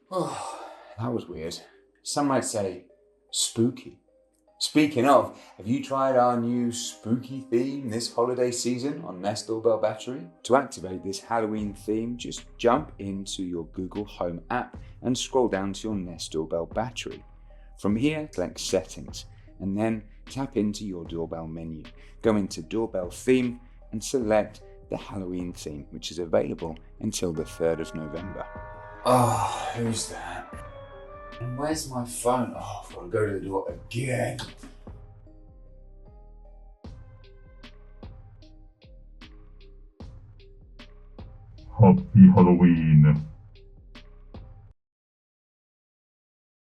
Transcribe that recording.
Oh, that was weird. Some might say spooky. Speaking of, have you tried our new spooky theme this holiday season on Nest Doorbell battery? To activate this Halloween theme, just jump into your Google Home app and scroll down to your Nest Doorbell battery. From here, select Settings, and then tap into your doorbell menu. Go into Doorbell Theme and select the Halloween theme, which is available until the 3rd of November. Oh, who's that? And where's my phone? Oh, I've got to go to the door again. Happy Halloween.